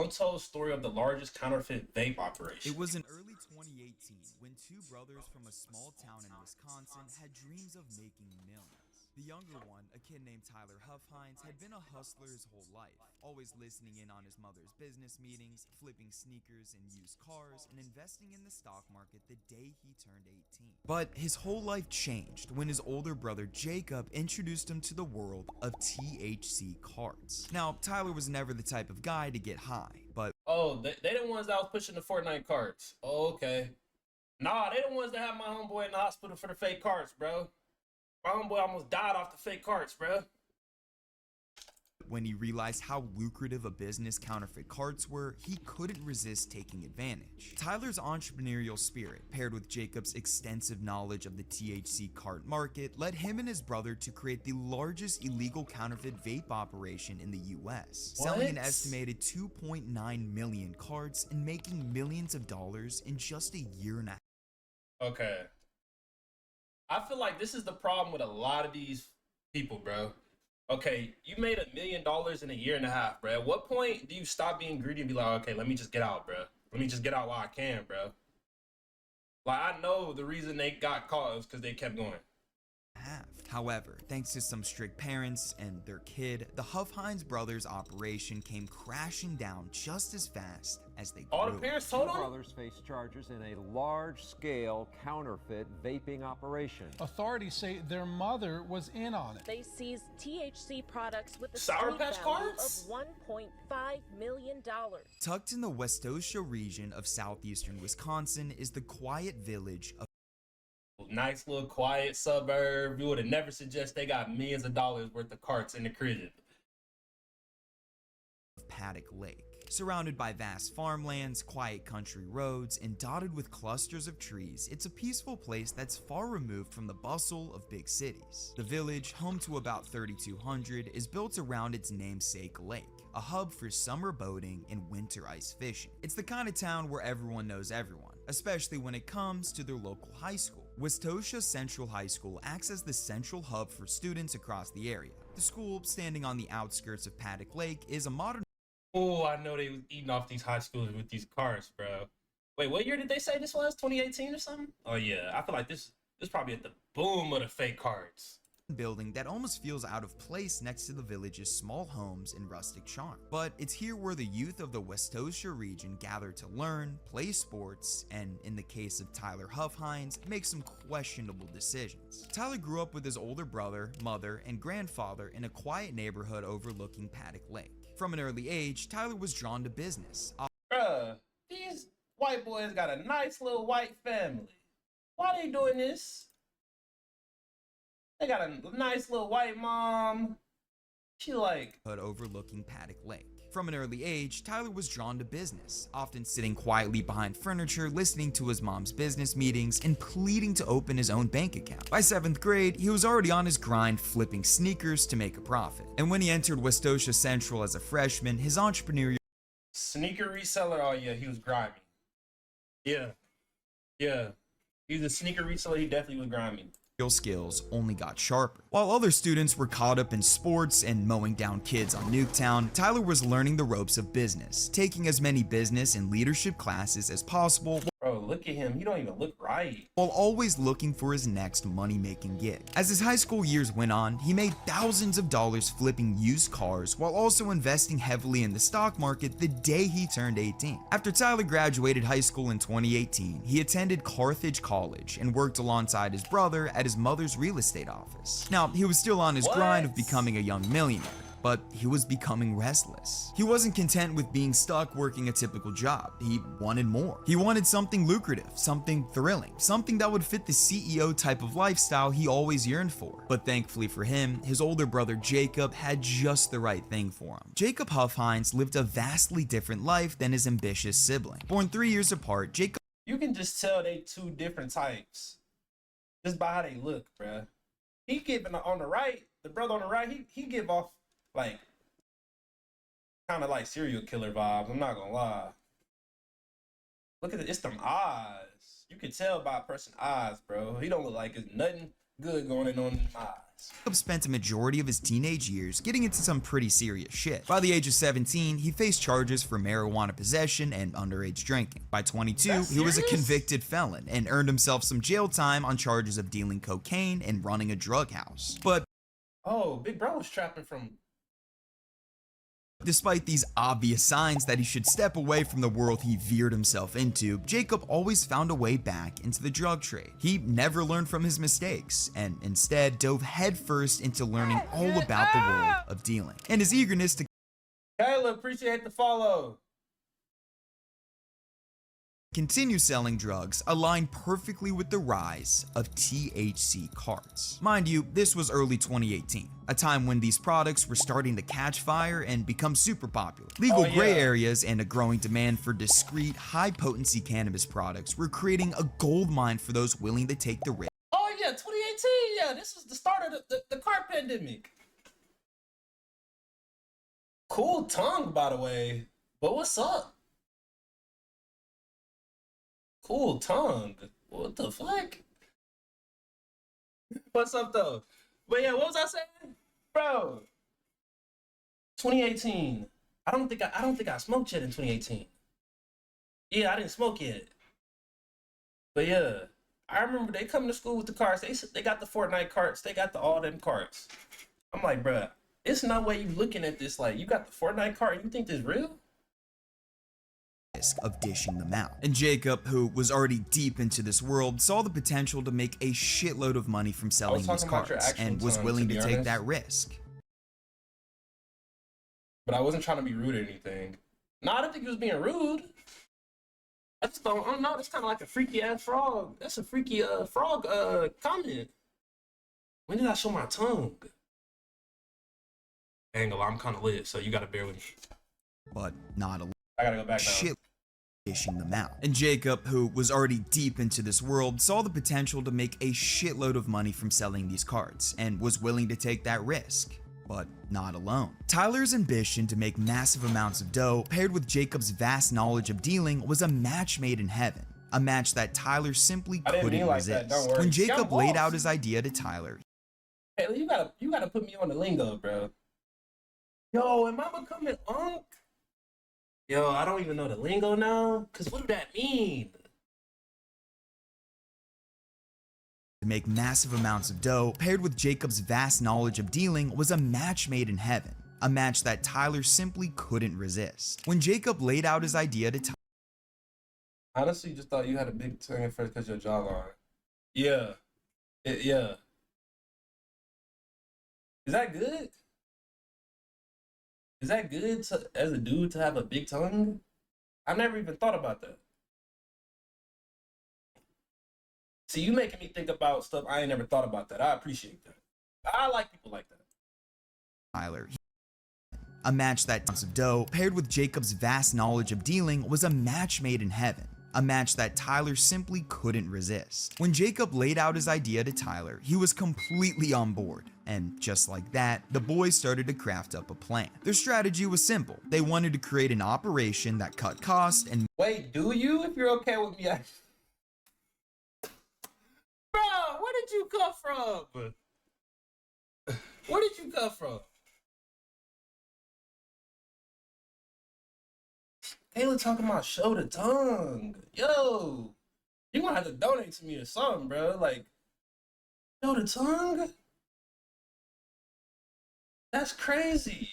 untold story of the largest counterfeit vape operation. It was in early 2018 when two brothers from a small town in Wisconsin had dreams of making millions. The younger one, a kid named Tyler Huffhines, had been a hustler his whole life, always listening in on his mother's business meetings, flipping sneakers and used cars, and investing in the stock market the day he turned 18. But his whole life changed when his older brother Jacob introduced him to the world of THC carts. Now, Tyler was never the type of guy to get high, but Oh, they the ones that was pushing the Fortnite carts. Oh, okay. Nah, they the ones that had my homeboy in the hospital for the fake carts, bro. My homeboy almost died off the fake carts, bro. when he realized how lucrative a business counterfeit carts were, he couldn't resist taking advantage. Tyler's entrepreneurial spirit, paired with Jacob's extensive knowledge of the THC cart market, led him and his brother to create the largest illegal counterfeit vape operation in the US, selling an estimated 2.9 million carts and making millions of dollars in just a year and a half. Okay. I feel like this is the problem with a lot of these people, bro. Okay, you made $1 million in a year and a half, bro. At what point do you stop being greedy and be like, okay, let me just get out, bro. Let me just get out while I can, bro. Like, I know the reason they got caught was because they kept going. However, thanks to some strict parents and their kid, the Huffhines brothers' operation came crashing down just as fast as they grew. All the parents told The them? brothers face charges in a large-scale counterfeit vaping operation. Authorities say their mother was in on it. They seized THC products with a Sour street Patch value Cards? of $1.5 million. Tucked in the Westosha region of southeastern Wisconsin is the quiet village of Nice little quiet suburb. You would have never suggested they got millions of dollars worth of carts in the crib. Paddock Lake. Surrounded by vast farmlands, quiet country roads, and dotted with clusters of trees, it's a peaceful place that's far removed from the bustle of big cities. The village, home to about 3,200, is built around its namesake lake, a hub for summer boating and winter ice fishing. It's the kind of town where everyone knows everyone, especially when it comes to their local high school. Westosha Central High School acts as the central hub for students across the area. The school, standing on the outskirts of Paddock Lake, is a modern. Oh, I know they was eating off these high schools with these carts, bro. Wait, what year did they say this was? 2018 or something? Oh yeah, I feel like this probably at the boom of the fake carts. Building that almost feels out of place next to the village's small homes and rustic charm. But it's here where the youth of the Westosha region gather to learn, play sports, and in the case of Tyler Huffhines, make some questionable decisions. Tyler grew up with his older brother, mother, and grandfather in a quiet neighborhood overlooking Paddock Lake. From an early age, Tyler was drawn to business. Bruh, these white boys got a nice little white family. Why they doing this? They got a nice little white mom. She like Overlooking Paddock Lake. From an early age, Tyler was drawn to business, often sitting quietly behind furniture, listening to his mom's business meetings, and pleading to open his own bank account. By 7th grade, he was already on his grind flipping sneakers to make a profit. And when he entered Westosha Central as a freshman, his entrepreneurial sneaker reseller. Oh yeah, he was grimy. Yeah. He's a sneaker reseller. He definitely was grimy. skills only got sharper. While other students were caught up in sports and mowing down kids on Nuketown, Tyler was learning the ropes of business, taking as many business and leadership classes as possible, Bro, look at him. He don't even look right. while always looking for his next money-making gig. As his high school years went on, he made thousands of dollars flipping used cars while also investing heavily in the stock market the day he turned 18. After Tyler graduated high school in 2018, he attended Carthage College and worked alongside his brother at his mother's real estate office. Now, he was still on his grind of becoming a young millionaire, but he was becoming restless. He wasn't content with being stuck working a typical job. He wanted more. He wanted something lucrative, something thrilling, something that would fit the CEO type of lifestyle he always yearned for. But thankfully for him, his older brother Jacob had just the right thing for him. Jacob Huffhines lived a vastly different life than his ambitious sibling. Born 3 years apart, Jacob You can just tell they two different types just by how they look, bruh. He giving on the right, the brother on the right, he give off like kind of like serial killer vibes. I'm not gonna lie. Look at it, it's them eyes. You can tell by a person's eyes, bro. He don't look like there's nothing good going on in his eyes. Jacob spent a majority of his teenage years getting into some pretty serious shit. By the age of 17, he faced charges for marijuana possession and underage drinking. By 22, he was a convicted felon and earned himself some jail time on charges of dealing cocaine and running a drug house. But Oh, Big Bro was trapping from. despite these obvious signs that he should step away from the world he veered himself into, Jacob always found a way back into the drug trade. He never learned from his mistakes, and instead dove headfirst into learning all about the world of dealing. And his eagerness to Kayla, appreciate the follow. continue selling drugs aligned perfectly with the rise of THC carts. Mind you, this was early 2018, a time when these products were starting to catch fire and become super popular. Legal gray areas and a growing demand for discreet, high-potency cannabis products were creating a goldmine for those willing to take the risk. Oh yeah, 2018. Yeah, this was the start of the car pandemic. Cool tongue, by the way. But what's up? Cool tongue. What the fuck? What's up though? But yeah, what was I saying, bro? 2018. I don't think I smoked yet in 2018. Yeah, I didn't smoke yet. But yeah, I remember they come to school with the carts. They got the Fortnite carts. They got all them carts. I'm like, bruh, it's no way you looking at this like you got the Fortnite cart and you think this real? Of dishing them out. And Jacob, who was already deep into this world, saw the potential to make a shitload of money from selling these carts and was willing to take that risk. But I wasn't trying to be rude or anything. No, I didn't think he was being rude. I just don't, I don't know, that's kind of like a freaky ass frog. That's a freaky frog comment. When did I show my tongue? Angle, I'm kind of lit, so you gotta bear with me. But not a I gotta go back now. shit dishing them out. And Jacob, who was already deep into this world, saw the potential to make a shitload of money from selling these carts and was willing to take that risk. But not alone. Tyler's ambition to make massive amounts of dough, paired with Jacob's vast knowledge of dealing, was a match made in heaven. A match that Tyler simply couldn't resist. When Jacob laid out his idea to Tyler, hey, you gotta put me on the lingo, bro. Yo, am I becoming unk? Yo, I don't even know the lingo now. Cause what does that mean? to make massive amounts of dough, paired with Jacob's vast knowledge of dealing, was a match made in heaven. A match that Tyler simply couldn't resist. When Jacob laid out his idea to Tyler, Honestly, just thought you had a big tongue at first because your jawline. Yeah. Yeah. Is that good? Is that good as a dude to have a big tongue? I've never even thought about that. See, you making me think about stuff I ain't never thought about that. I appreciate that. I like people like that. Tyler. A match that tons of dough, paired with Jacob's vast knowledge of dealing, was a match made in heaven. A match that Tyler simply couldn't resist. When Jacob laid out his idea to Tyler, he was completely on board. And just like that, the boys started to craft up a plan. Their strategy was simple. They wanted to create an operation that cut costs and— Wait, do you? If you're okay with me, Bro, where did you come from? Where did you come from? Kayla talking about show the tongue. Yo, you gonna have to donate to me or something, bro. Like, show the tongue? That's crazy.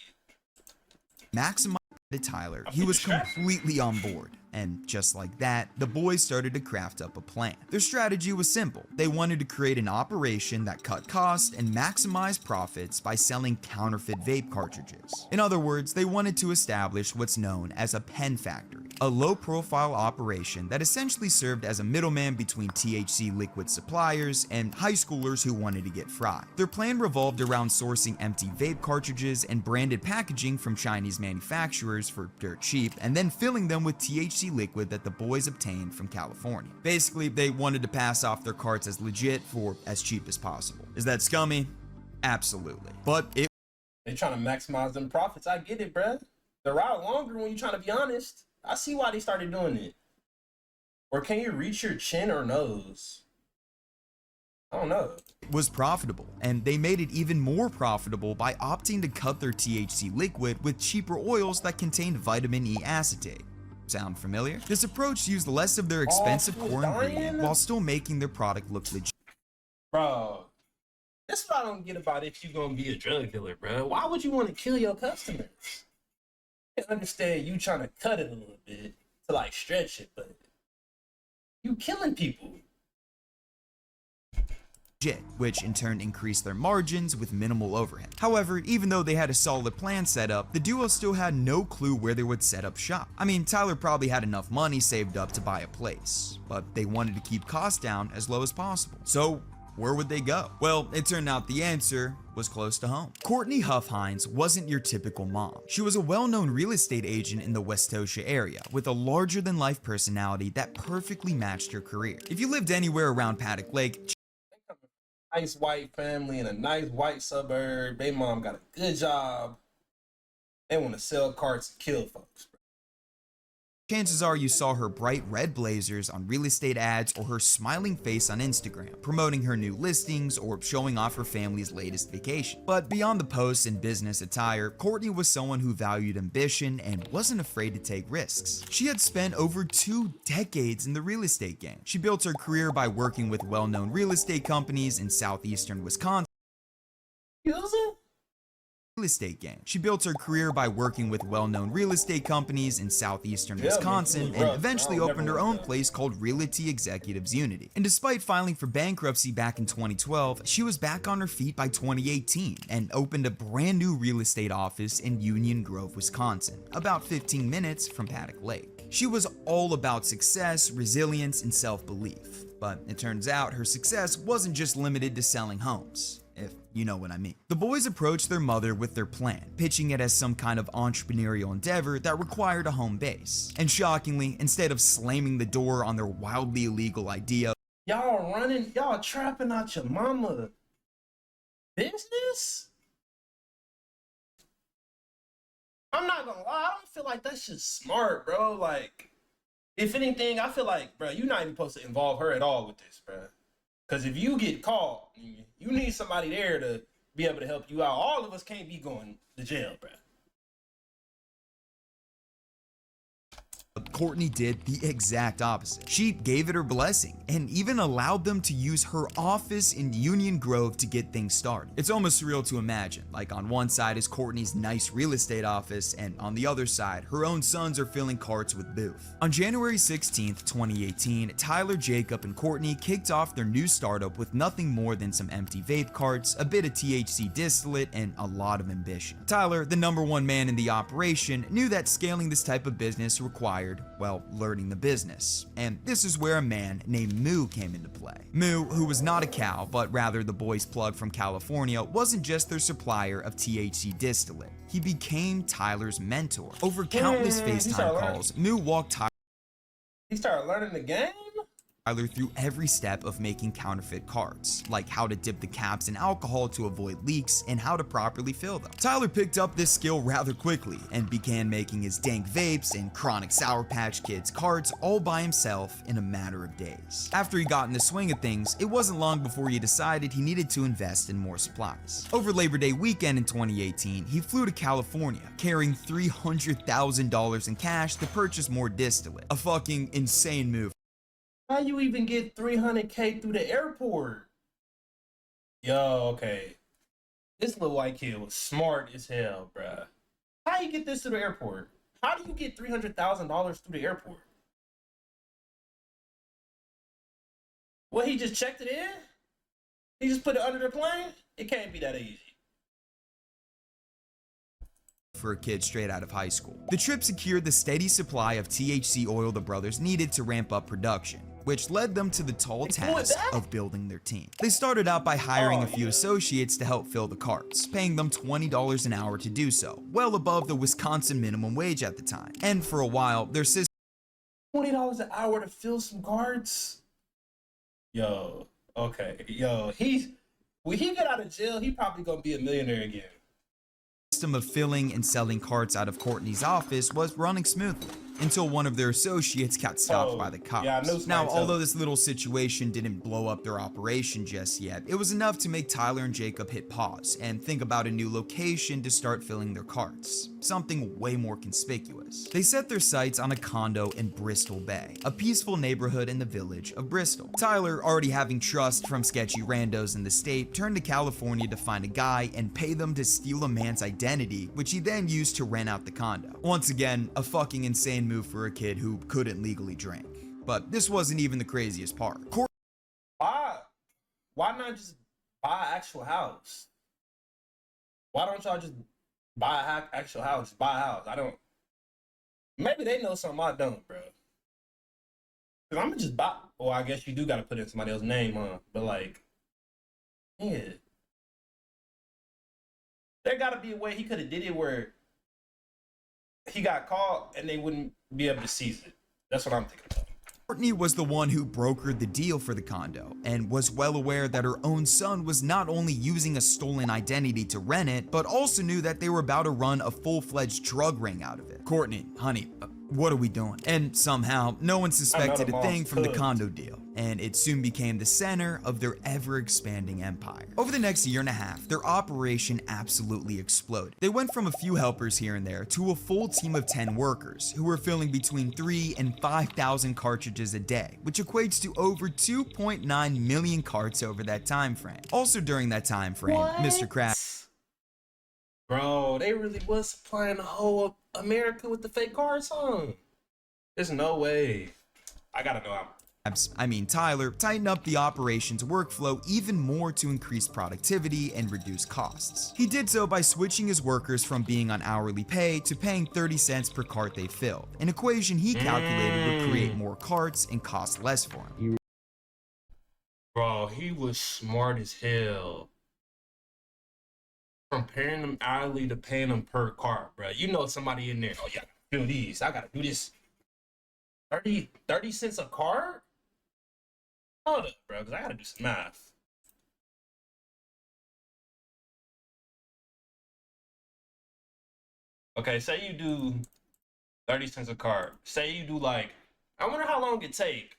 maximize to Tyler. He was completely on board. And just like that, the boys started to craft up a plan. Their strategy was simple. They wanted to create an operation that cut costs and maximized profits by selling counterfeit vape cartridges. In other words, they wanted to establish what's known as a pen factory, a low-profile operation that essentially served as a middleman between THC liquid suppliers and high schoolers who wanted to get fried. Their plan revolved around sourcing empty vape cartridges and branded packaging from Chinese manufacturers for dirt cheap, and then filling them with THC liquid that the boys obtained from California. Basically, they wanted to pass off their carts as legit for as cheap as possible. Is that scummy? Absolutely. But it— They trying to maximize them profits. I get it, bruh. The route longer when you trying to be honest. I see why they started doing it. Or can you reach your chin or nose? I don't know. Was profitable, and they made it even more profitable by opting to cut their THC liquid with cheaper oils that contained vitamin E acetate. Sound familiar? This approach used less of their expensive core ingredient while still making their product look legit. Bro, that's what I don't get about if you're gonna be a drug dealer, bro. Why would you want to kill your customers? I understand you trying to cut it a little bit to like stretch it, but you killing people. Which in turn increased their margins with minimal overhead. However, even though they had a solid plan set up, the duo still had no clue where they would set up shop. I mean, Tyler probably had enough money saved up to buy a place, but they wanted to keep costs down as low as possible. So where would they go? Well, it turned out the answer was close to home. Courtney Huff Hines wasn't your typical mom. She was a well-known real estate agent in the Westosha area with a larger-than-life personality that perfectly matched her career. If you lived anywhere around Paddock Lake, Nice white family in a nice white suburb. They mom got a good job. They want to sell carts and kill folks, bro. chances are you saw her bright red blazers on real estate ads or her smiling face on Instagram, promoting her new listings or showing off her family's latest vacation. But beyond the posts and business attire, Courtney was someone who valued ambition and wasn't afraid to take risks. She had spent over 2 decades in the real estate game. She built her career by working with well-known real estate companies in southeastern Wisconsin. She built her career by working with well-known real estate companies in southeastern Wisconsin and eventually opened her own place called Realty Executives Unity. And despite filing for bankruptcy back in 2012, she was back on her feet by 2018 and opened a brand new real estate office in Union Grove, Wisconsin, about 15 minutes from Paddock Lake. She was all about success, resilience, and self-belief. But it turns out her success wasn't just limited to selling homes, if you know what I mean. The boys approached their mother with their plan, pitching it as some kind of entrepreneurial endeavor that required a home base. And shockingly, instead of slamming the door on their wildly illegal idea, y'all trapping out your mama business? I'm not gonna lie, I don't feel like that's just smart, bro. Like, if anything, I feel like, bro, you're not even supposed to involve her at all with this, bro. Because if you get caught, you need somebody there to be able to help you out. All of us can't be going to jail, bro. Courtney did the exact opposite. She gave it her blessing and even allowed them to use her office in Union Grove to get things started. It's almost surreal to imagine, like on one side is Courtney's nice real estate office and on the other side, her own sons are filling carts with booth. On January 16th, 2018, Tyler, Jacob, and Courtney kicked off their new startup with nothing more than some empty vape carts, a bit of THC distillate, and a lot of ambition. Tyler, the #1 man in the operation, knew that scaling this type of business required, well, learning the business. And this is where a man named Moo came into play. Moo, who was not a cow, but rather the boys' plug from California, wasn't just their supplier of THC distillate. He became Tyler's mentor. Over countless FaceTime calls, Moo walked He started learning the game? Tyler through every step of making counterfeit carts, like how to dip the caps in alcohol to avoid leaks and how to properly fill them. Tyler picked up this skill rather quickly and began making his dank vapes and chronic Sour Patch Kids carts all by himself in a matter of days. After he got in the swing of things, it wasn't long before he decided he needed to invest in more supplies. Over Labor Day weekend in 2018, he flew to California carrying $300,000 in cash to purchase more distillate. A fucking insane move. How you even get 300K through the airport? Yo, okay. This little white kid was smart as hell, bruh. How you get this to the airport? How do you get $300,000 through the airport? What, he just checked it in? He just put it under the plane? It can't be that easy. For a kid straight out of high school. The trip secured the steady supply of THC oil the brothers needed to ramp up production, which led them to the tall task of building their team. They started out by hiring a few associates to help fill the carts, paying them $20 an hour to do so, well above the Wisconsin minimum wage at the time. And for a while, their system $20 an hour to fill some carts? Yo, okay. Yo, when he get out of jail, he probably gonna be a millionaire again. of filling and selling carts out of Courtney's office was running smoothly. until one of their associates got stopped by the cops. Yeah, I knew somebody Now, told although me. this little situation didn't blow up their operation just yet, it was enough to make Tyler and Jacob hit pause and think about a new location to start filling their carts, something way more conspicuous. They set their sights on a condo in Bristol Bay, a peaceful neighborhood in the village of Bristol. Tyler, already having trust from sketchy randos in the state, turned to California to find a guy and pay them to steal a man's identity, which he then used to rent out the condo. Once again, a fucking insane move for a kid who couldn't legally drink. But this wasn't even the craziest part. Why not just buy an actual house? Why don't y'all just buy an actual house? Just buy a house. I don't. Maybe they know something I don't, bro. Cause I'm gonna just buy. Well, I guess you do gotta put in somebody else's name, huh? But like, yeah, there gotta be a way he could have did it where he got caught and they wouldn't be able to seize it. That's what I'm thinking about. Courtney was the one who brokered the deal for the condo and was well aware that her own son was not only using a stolen identity to rent it, but also knew that they were about to run a full-fledged drug ring out of it. Courtney, honey, what are we doing? And somehow, no one suspected a thing from the condo deal, and it soon became the center of their ever-expanding empire. Over the next year and a half, their operation absolutely exploded. They went from a few helpers here and there to a full team of 10 workers who were filling between 3,000 and 5,000 cartridges a day, which equates to over 2.9 million carts over that time frame. Also during that time frame, Mr. Krabs, Bro, they really was supplying the whole America with the fake cards, huh? There's no way. I gotta know how. Tyler, tightened up the operations workflow even more to increase productivity and reduce costs. He did so by switching his workers from being on hourly pay to paying 30 cents per cart they filled, an equation he calculated would create more carts and cost less for him. Bro, he was smart as hell. From paying them hourly to paying them per cart, bro. You know somebody in there, oh yeah, fill these. I gotta do this. 30 cents a cart? Hold up, bro, because I gotta do some math. Okay, say you do 30 cents a cart. Say you do like, I wonder how long it take.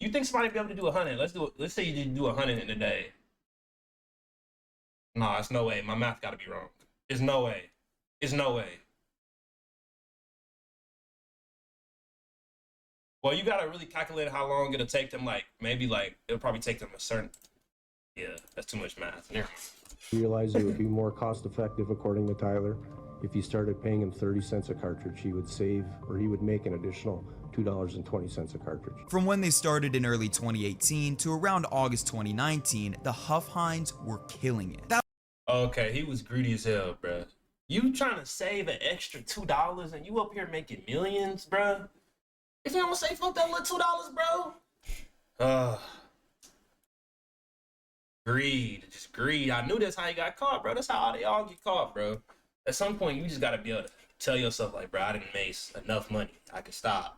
You think somebody be able to do 100? Let's say you do 100 in a day. No, it's no way. My math gotta be wrong. It's no way. It's no way. Well, you gotta really calculate how long it'll take them. Like maybe like it'll probably take them a certain. Yeah, that's too much math. There. Realized it would be more cost effective, according to Tyler, if you started paying him 30 cents a cartridge. He would save, or he would make an additional $2.20 a cartridge. From when they started in early 2018 to around August 2019, the Huff Hinds were killing it. Okay, he was greedy as hell, bro. You trying to save an extra $2 and you up here making millions, bro? If you don't say fuck that little $2, bro. Greed, just greed. I knew that's how you got caught, bro. That's how they all get caught, bro. At some point, you just gotta be able to tell yourself, like, bro, I didn't make enough money. I can stop.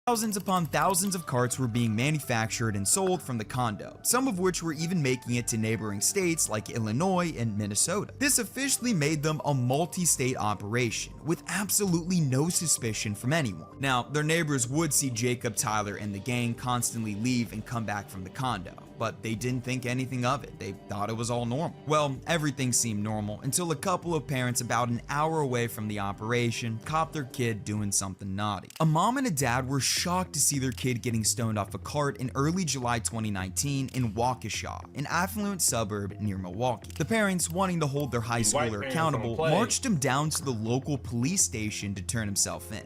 Thousands upon thousands of carts were being manufactured and sold from the condo, some of which were even making it to neighboring states like Illinois and Minnesota. This officially made them a multi-state operation, with absolutely no suspicion from anyone. Now, their neighbors would see Jacob, Tyler, and the gang constantly leave and come back from the condo, but they didn't think anything of it. They thought it was all normal. Well, everything seemed normal until a couple of parents about an hour away from the operation caught their kid doing something naughty. A mom and a dad were shocked to see their kid getting stoned off a cart in early July 2019 in Waukesha, an affluent suburb near Milwaukee. The parents, wanting to hold their high schooler accountable, marched him down to the local police station to turn himself in.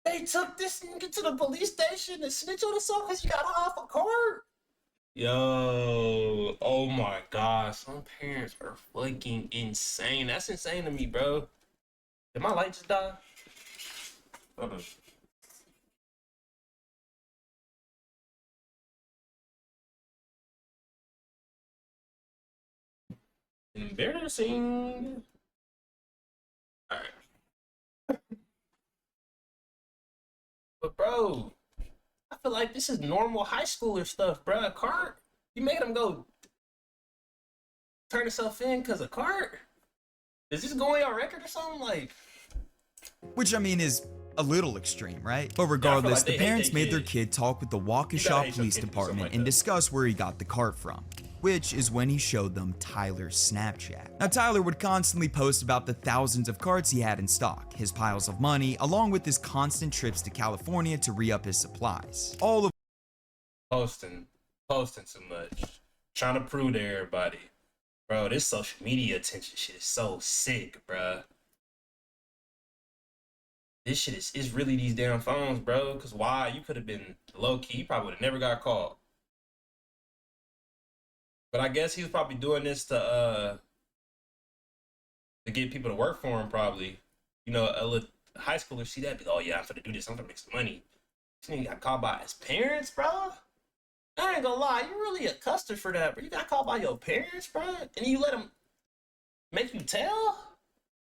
They took this nigga to the police station and snitch on us because you got off a cart? Yo, oh my gosh, some parents are fucking insane. That's insane to me, bro. Did my light just die? Hold on. Embarrassing. Alright. But bro, I feel like this is normal high schooler stuff, bro. A cart? You made him go turn himself in because of cart? Is this going on record or something? Like, which I mean is a little extreme, right? But regardless, they the hate parents their made their kid. kid talk with the You gotta Waukesha hate your Police kid for something Department like and that. discuss where he got the cart from, which is when he showed them Tyler's Snapchat. Now, Tyler would constantly post about the thousands of carts he had in stock, his piles of money, along with his constant trips to California to re-up his supplies. All of Posting too much, trying to prove to everybody, bro. This social media attention shit is so sick, bro. This shit is really these damn phones, bro. Cause why? You could have been low key. You probably would have never got caught. But I guess he was probably doing this to get people to work for him. Probably, you know, a little high schooler see that, be oh yeah, I'm gonna do this. I'm gonna make some money. This nigga got called by his parents, bro. I ain't gonna lie, you're really a custard for that, bro. You got called by your parents, bro, and you let them make you tell.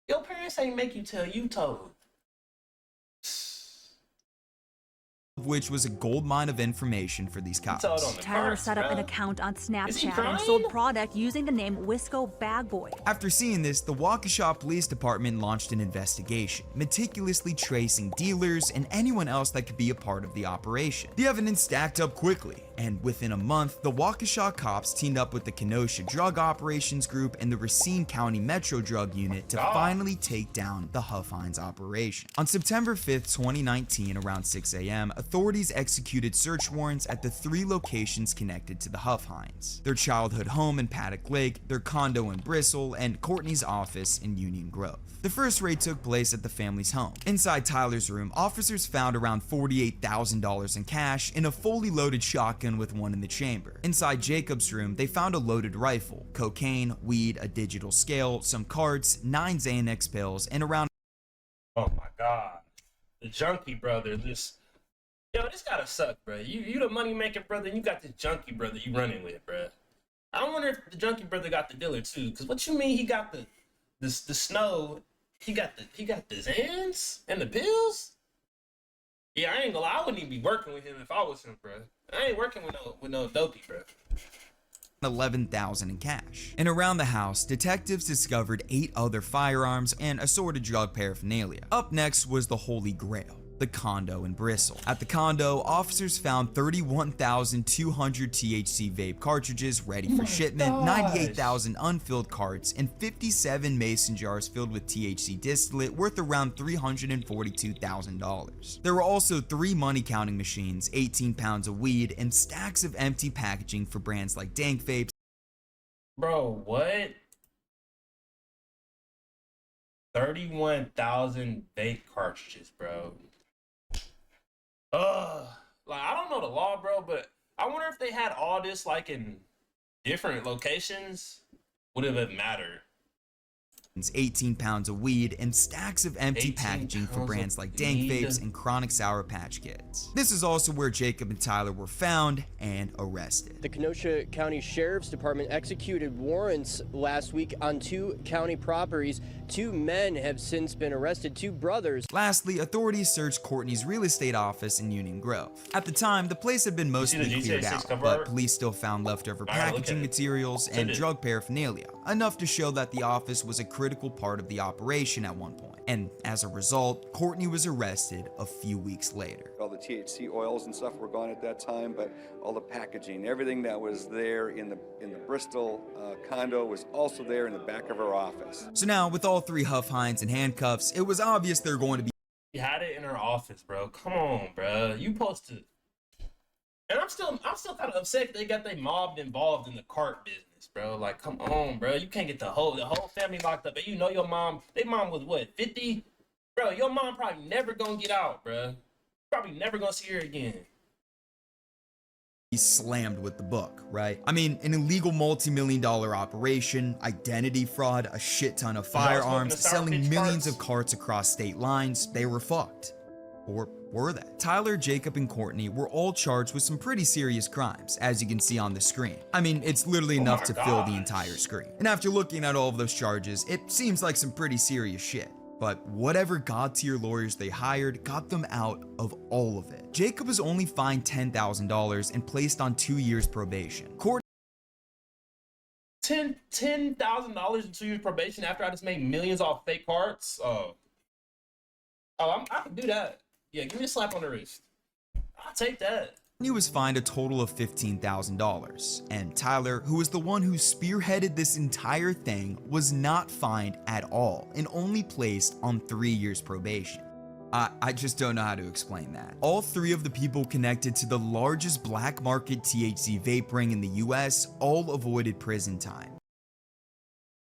Your parents ain't make you tell. You told. which was a gold mine of information for these cops. told on the Tyler carts, set up an bro. account on Is he Snapchat crying? and sold product using the name Wisco Bag Boy. After seeing this, the Waukesha Police Department launched an investigation, meticulously tracing dealers and anyone else that could be a part of the operation. The evidence stacked up quickly, and within a month, the Waukesha cops teamed up with the Kenosha Drug Operations Group and the Racine County Metro Drug Unit to finally take down the Huff Hines operation. On September 5th, 2019, around 6 a.m., authorities executed search warrants at the 3 locations connected to the Huff Hines: their childhood home in Paddock Lake, their condo in Bristol, and Courtney's office in Union Grove. The first raid took place at the family's home. Inside Tyler's room, officers found around $48,000 in cash and a fully loaded shotgun with one in the chamber. Inside Jacob's room, they found a loaded rifle, cocaine, weed, a digital scale, some carts, 9 Xanax pills, and around Oh my god. The junkie brother, this gotta suck, bro. You the money making brother, and you got this junkie brother you running with, bro. I wonder if the junkie brother got the dealer too. Cause what you mean he got the snow? He got the Xans and the pills? Yeah, I ain't gonna lie, I wouldn't even be working with him if I was him, bro. I ain't working with no dopey, bro. $11,000 in cash. And around the house, detectives discovered 8 other firearms and assorted drug paraphernalia. Up next was the Holy Grail: the condo in Bristol. At the condo, officers found 31,200 THC vape cartridges ready for shipment, 98,000 unfilled carts, and 57 mason jars filled with THC distillate worth around $342,000. There were also 3 money counting machines, 18 pounds of weed, and stacks of empty packaging for brands like Dank Vapes, Bro, what? 31,000 vape cartridges, bro. Like, I don't know the law, bro, but I wonder if they had all this like in different locations, would it have mattered? 18 pounds of weed, and stacks of empty 18 packaging for pounds brands of like Dank weed. Vapes and Chronic Sour Patch Kids. This is also where Jacob and Tyler were found and arrested. The Kenosha County Sheriff's Department executed warrants last week on 2 county properties. 2 men have since been arrested, 2 brothers. Lastly, authorities searched Courtney's real estate office in Union Grove. At the time, the place had been mostly GTA cleared 6 out, cover but art? police still found leftover I gotta look packaging at it. materials Send and it. drug paraphernalia, enough to show that the office was a critical part of the operation at one point. And as a result, Courtney was arrested a few weeks later. All the THC oils and stuff were gone at that time, but all the packaging, everything that was there in the Bristol condo was also there in the back of her office. So now, with all 3 Huff Hines in handcuffs, it was obvious they're going to be You had it in her office, bro. Come on, bro. You supposed to. And I'm still kind of upset they got they mobbed involved in the cart business, bro. Like, come on, bro. You can't get the whole family locked up. And you know your mom, their mom was what, 50? Bro, your mom probably never gonna get out, bro. Probably never gonna see her again. slammed with the book, right? I mean, an illegal multi-million-dollar operation, identity fraud, a shit ton of firearms, smoking the Sour selling Pitch millions carts. of carts across state lines. They were fucked. Or were they? Tyler, Jacob, and Courtney were all charged with some pretty serious crimes, as you can see on the screen. I mean, it's literally enough my to fill the gosh. entire screen. And after looking at all of those charges, it seems like some pretty serious shit. But whatever god-tier lawyers they hired got them out of all of it. Jacob was only fined $10,000 and placed on 2 years probation. $10,000 in 2 years probation after I just made millions off fake carts. Oh, Oh, I can do that. Yeah, give me a slap on the wrist. I'll take that. He was fined a total of $15,000, and Tyler, who was the one who spearheaded this entire thing, was not fined at all and only placed on 3 years probation. I just don't know how to explain that. All three of the people connected to the largest black market THC vape ring in the US all avoided prison time.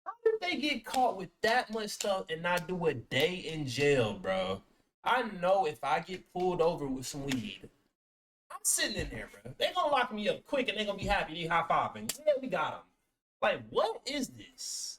How did they get caught with that much stuff and not do a day in jail, bro? I know if I get pulled over with some weed, I'm sitting in there, bro. They gonna lock me up quick and they gonna be happy. They high-fiving. Yeah, we got them. Like, what is this?